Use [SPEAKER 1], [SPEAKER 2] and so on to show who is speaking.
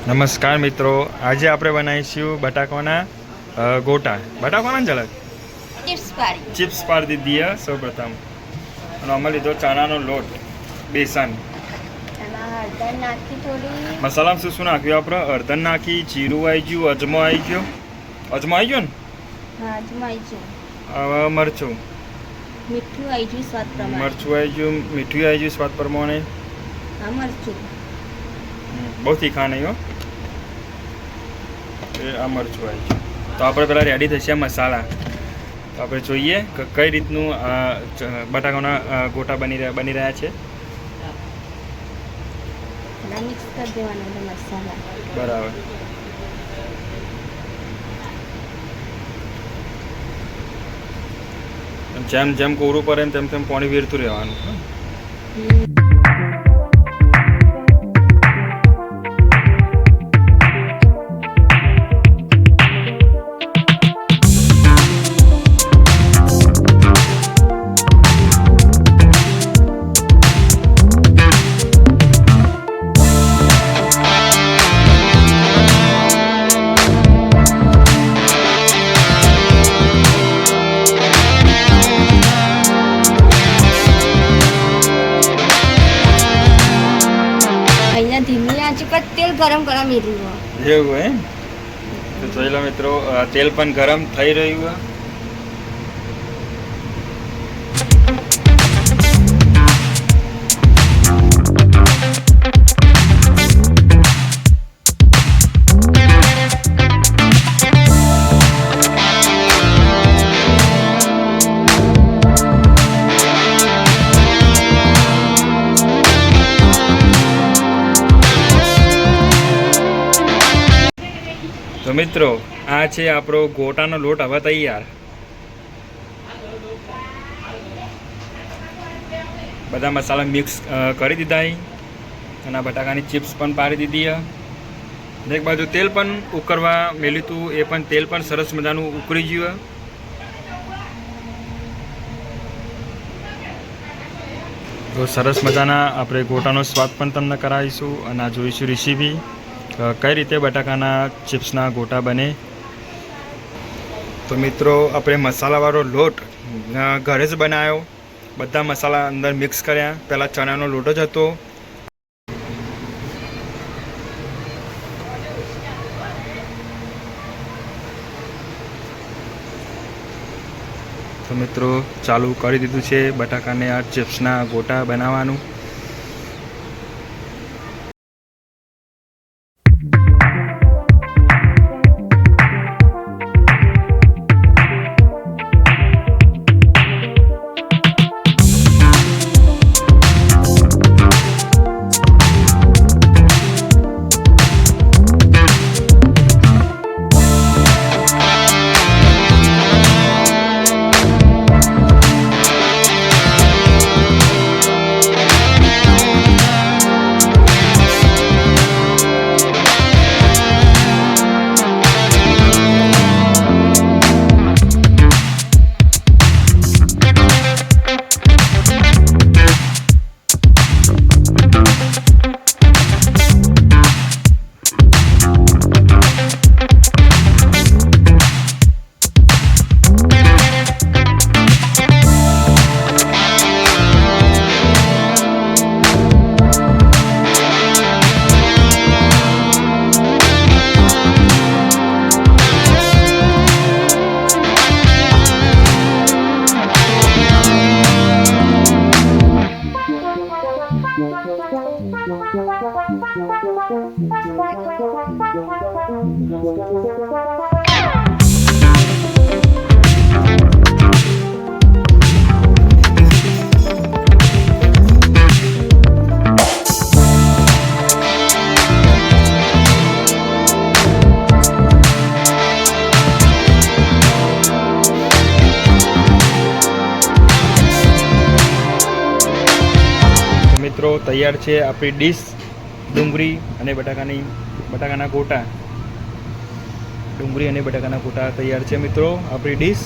[SPEAKER 1] નમસ્કાર મિત્રો, આજે આપણે બનાવીશું બટાકાના ગોટા. બટાકાના ઝલક ચિપ્સ પાડી દીધી સૌ પ્રથમ. અને આમાં લીધો ચણાનો લોટ, બેસન. મસાલામાં શું શું નાખ્યું આપણે? અડધન નાખી, જીરું આવી ગયું, અજમો આવી ગયો. અજમો આવી ગયો ને? હવે મરચું,
[SPEAKER 2] મીઠું આવી ગયું સ્વાદ પ્રમાણે.
[SPEAKER 1] મરચું આવી ગયું, મીઠું આવી ગયું સ્વાદ પ્રમાણે.
[SPEAKER 2] મરચું
[SPEAKER 1] બહુ તીખા નહીં હો. આ મરચું આવી ગયું. તો આપણે પહેલાં રેડી થશે મસાલા. તો આપણે જોઈએ કે કઈ રીતનું બટાકાના ગોટા બની રહ્યા છે.
[SPEAKER 2] મિક્સ કરી દેવાના મસાલા.
[SPEAKER 1] બરાબર. જેમ જેમ કોરું પડે એમ તેમ તેમ પાણી વેરતું રહેવાનું.
[SPEAKER 2] ધીમી આંચ પર તેલ ગરમ કરવા મેળવ્યું.
[SPEAKER 1] એવું હે? તો જોઈ લો મિત્રો, તેલ પણ ગરમ થઈ રહ્યું. તો મિત્રો, આ છે આપણો ગોટાનો લોટ હવે તૈયાર. બધા મસાલા મિક્સ કરી દીધા અને બટાકાની ચિપ્સ પણ પાડી દીધી. અને એક બાજુ તેલ પણ ઉકળવા મેલ્યું હતું, એ પણ તેલ પણ સરસ મજાનું ઉકળી ગયું. તો સરસ મજાના આપણે ગોટાનો સ્વાદ પણ તમને કરાવીશું અને આ જોઈશું રેસીપી કઈ રીતે બટાકાના ચિપ્સના ગોટા બને. તો મિત્રો, આપણે મસાલાવાળો લોટ ઘરે જ બનાવ્યો. બધા મસાલા અંદર મિક્સ કર્યા. પહેલાં ચણાનો લોટ જ હતો. તો મિત્રો, ચાલુ કરી દીધું છે બટાકાને આ ચિપ્સના ગોટા બનાવવાનું. મિત્રો, તૈયાર છે આપણી ડીશ. ડુંગળી અને બટાકાના ગોટા. ડુંગળી અને બટાકાના ગોટા તૈયાર છે મિત્રો, આપણી ડીશ.